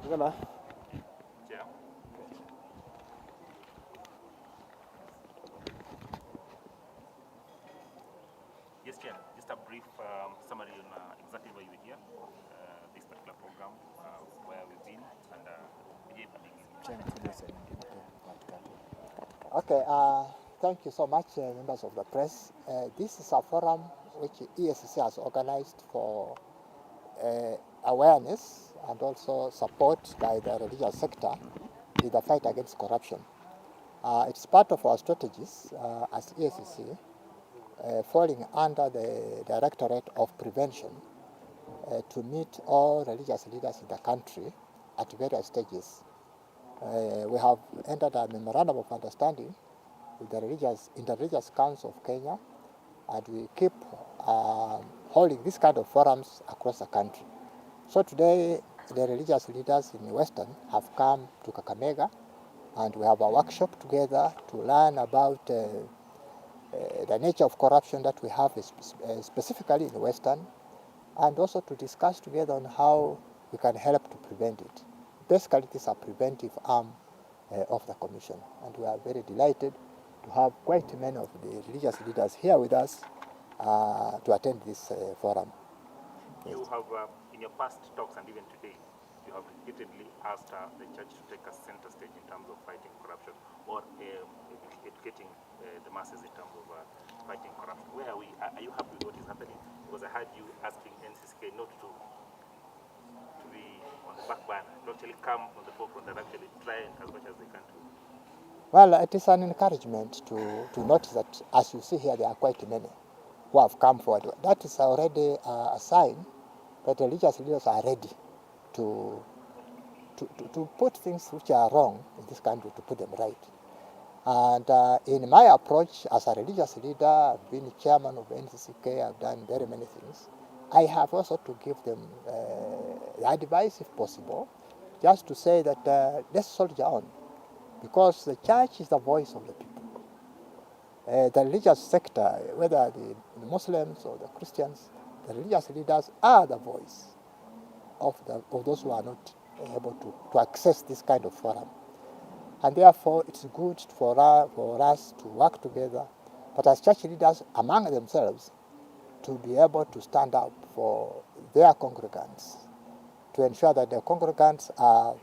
Gonna. Chair. Yes, Chair. Just a brief summary on exactly why we're here, this particular program, where we've been, and Okay, thank you so much, members of the press. This is a forum which EACC has organized for awareness and also support by the religious sector in the fight against corruption. It's part of our strategies as EACC, falling under the Directorate of Prevention to meet all religious leaders in the country at various stages. We have entered a memorandum of understanding with the Inter-Religious Council of Kenya, and we keep holding this kind of forums across the country. So today, the religious leaders in Western have come to Kakamega, and we have a workshop together to learn about the nature of corruption that we have specifically in Western, and also to discuss together on how we can help to prevent it. Basically, it is a preventive arm of the Commission, and we are very delighted to have quite many of the religious leaders here with us to attend this forum. You have, in your past talks and even today, you have repeatedly asked the church to take a center stage in terms of fighting corruption or educating the masses in terms of fighting corruption. Where are we? Are you happy with what is happening? Because I heard you asking NCCK not to be on the back burner, to actually come on the forefront and actually try as much as they can to. Well, it is an encouragement to notice that, as you see here, there are quite many who have come forward. That is already a sign that the religious leaders are ready to put things which are wrong in this country, to put them right. And in my approach as a religious leader, I've been chairman of NCCK, I've done very many things. I have also to give them advice, if possible, just to say that let's soldier on, because the church is the voice of the people. The religious sector, whether the Muslims or the Christians, the religious leaders are the voice of those who are not able to access this kind of forum. And therefore, it's good for us to work together, but as church leaders among themselves, to be able to stand up for their congregants, to ensure that the congregants are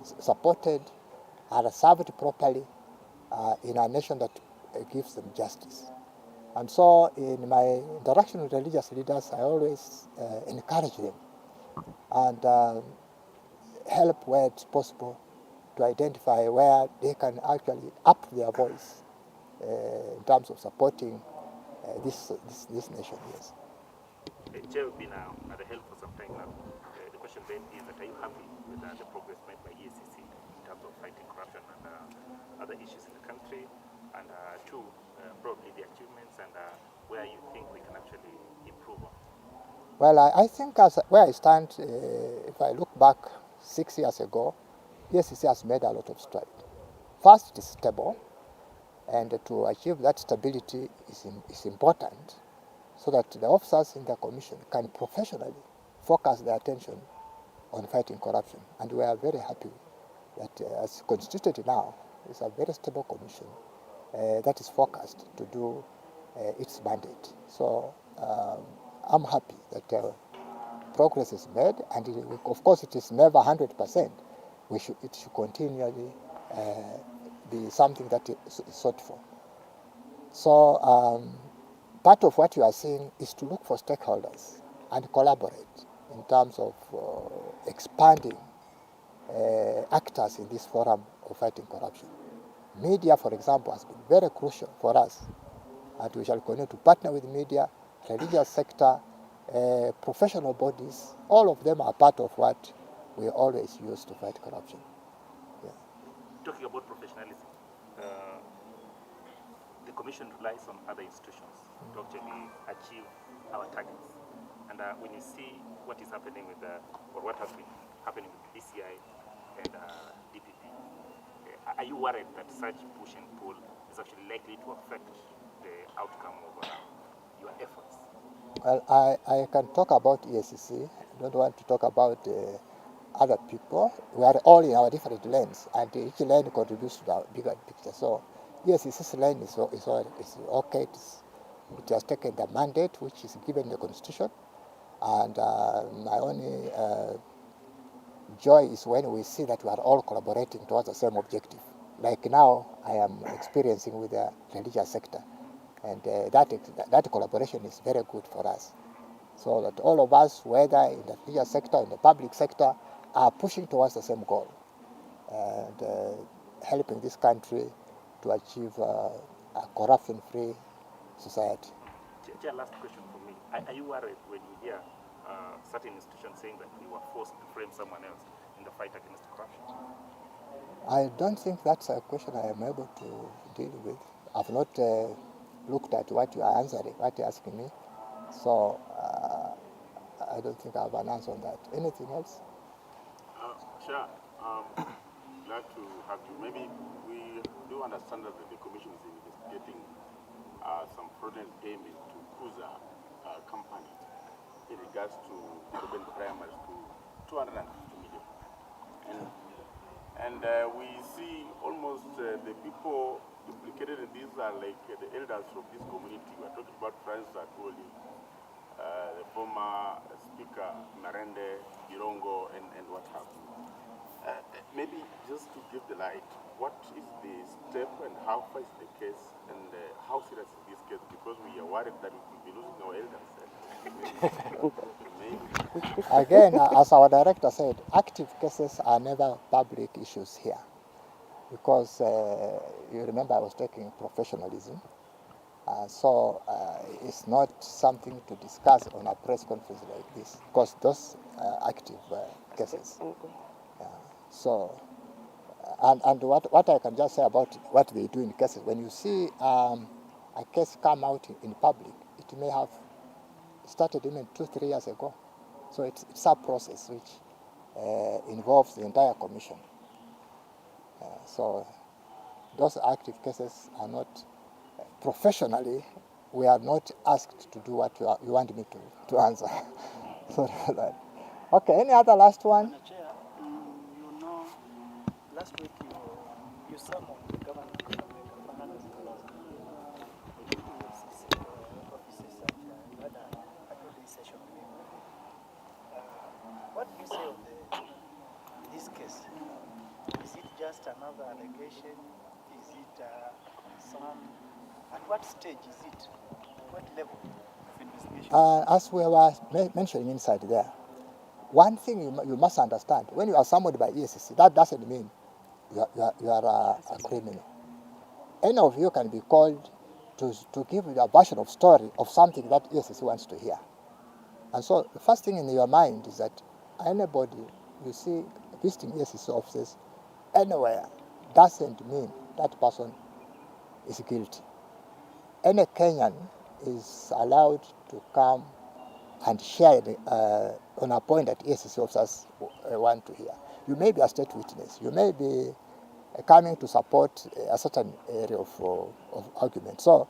supported, are served properly in a nation that gives them justice. And so in my interaction with religious leaders, I always encourage them and help where it's possible to identify where they can actually up their voice in terms of supporting this nation. Yes. Chair, have been at the helm for some time now. The question then is that are you happy with the progress made by EACC in terms of fighting corruption and other issues in the country? And two, probably the achievements and where you think we can actually improve on? Well, I think where I stand, if I look back 6 years ago, EACC has made a lot of strides. First, it is stable, and to achieve that stability is important, so that the officers in the commission can professionally focus their attention on fighting corruption. And we are very happy that as constituted now, it's a very stable commission that is focused to do its mandate. So I'm happy that progress is made, and of course it is never 100%. It should continually be something that is sought for. So part of what you are seeing is to look for stakeholders and collaborate in terms of expanding actors in this forum of fighting corruption. Media, for example, has been very crucial for us, and we shall continue to partner with media, religious sector, professional bodies. All of them are part of what we always use to fight corruption. Yeah. Talking about professionalism, the Commission relies on other institutions to actually achieve our targets. And when you see what is happening with or what has been happening with DCI and DPP, are you worried that such push and pull is actually likely to affect the outcome of your efforts? Well, I can talk about EACC. I don't want to talk about other people. We are all in our different lanes, and each lane contributes to the bigger picture. So, yes, this lane is okay. It has taken the mandate which is given in the Constitution, and my only joy is when we see that we are all collaborating towards the same objective. Like now, I am experiencing with the religious sector, and that collaboration is very good for us. So that all of us, whether in the religious sector, in the public sector, are pushing towards the same goal, and helping this country to achieve a corruption-free society. Chair, last question for me. Are you worried when you hear certain institutions saying that we were forced to frame someone else in the fight against corruption? I don't think that's a question I am able to deal with. I've not looked at what you are answering, what you're asking me. So I don't think I have an answer on that. Anything else? Chair, glad to have you. Maybe we do understand that the Commission is investigating some fraudulent payment to Kuza company in regards to urban primary school, 250 million. And we see almost the people implicated in this are like the elders from this community. We're talking about Francis Atwoli, the former Speaker Marende, Girongo, and what have you. Maybe just to give the light, what is the step and how far is the case and how serious is this case? Because we are worried that we could be losing our elders. Again, as our director said, active cases are never public issues here. Because you remember I was taking professionalism. So it's not something to discuss on a press conference like this, because those active cases. So, and what I can just say about what they do in cases, when you see a case come out in public, it may have started even 2-3 years ago. So it's a process which involves the entire commission. So those active cases are not, professionally, we are not asked to do what you want me to answer. Sorry for that. Okay, any other last one? Chair, you know, last week you summoned the governor of Fernandez the EACC offices and you had a 2-day session with him. What do you say of this case? Is it just another allegation? Is it at what stage is it? What level of investigation? As we were mentioning inside there, one thing you must understand, when you are summoned by EACC, that doesn't mean you are a criminal. Any of you can be called to give you a version of story of something that EACC wants to hear. And so the first thing in your mind is that anybody you see visiting EACC offices anywhere doesn't mean that person is guilty. Any Kenyan is allowed to come and share on a point that EACC officers want to hear. You may be a state witness. You may be coming to support a certain area of argument. So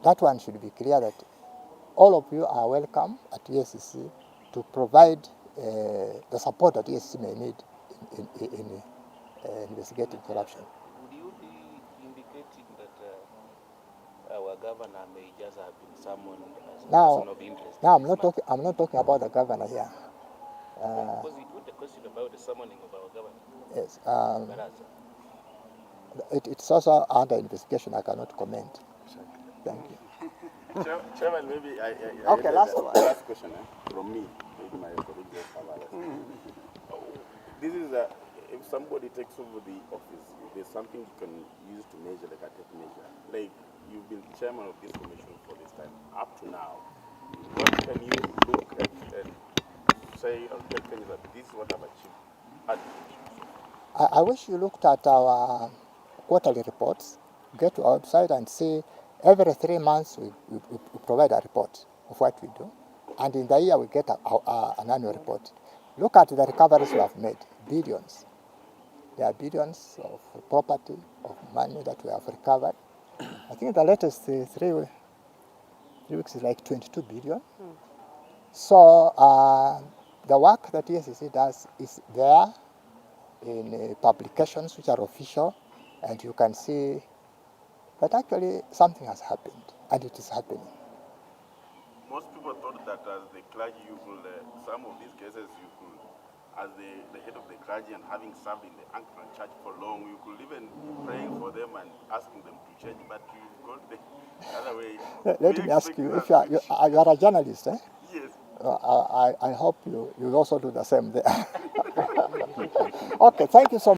that one should be clear that all of you are welcome at EACC to provide the support that EACC may need in investigating corruption. Would you be indicating that our governor may just have been summoned as a person of interest? Now, I'm not talking about the governor here. Because we put the question about the summoning of our governor. Yes. It's also under investigation. I cannot comment. Thank you. Chairman, maybe okay, last question from me. Maybe my colleague just have a last. This is if somebody takes over the office, there's something you can use to measure, like a tape measure. Like you've been chairman of this commission for this time. Up to now, what can you look at and say or tell Kenyans that this is what I've achieved? I wish you looked at our quarterly reports. Get to our website and see every 3 months we provide a report of what we do. And in the year we get an annual report. Look at the recoveries we have made, billions. There are billions of property, of money that we have recovered. I think the latest 3 weeks is like 22 billion. So the work that EACC does is there in publications which are official, and you can see that actually something has happened, and it is happening. Most people thought that as the clergy, you could, some of these cases, you could, as the head of the clergy and having served in the Anglican Church for long, you could even praying for them and asking them to change, but you've got the other way. Let me ask you, if you are a journalist, eh? Yes. I hope you also do the same there. Okay, thank you so much.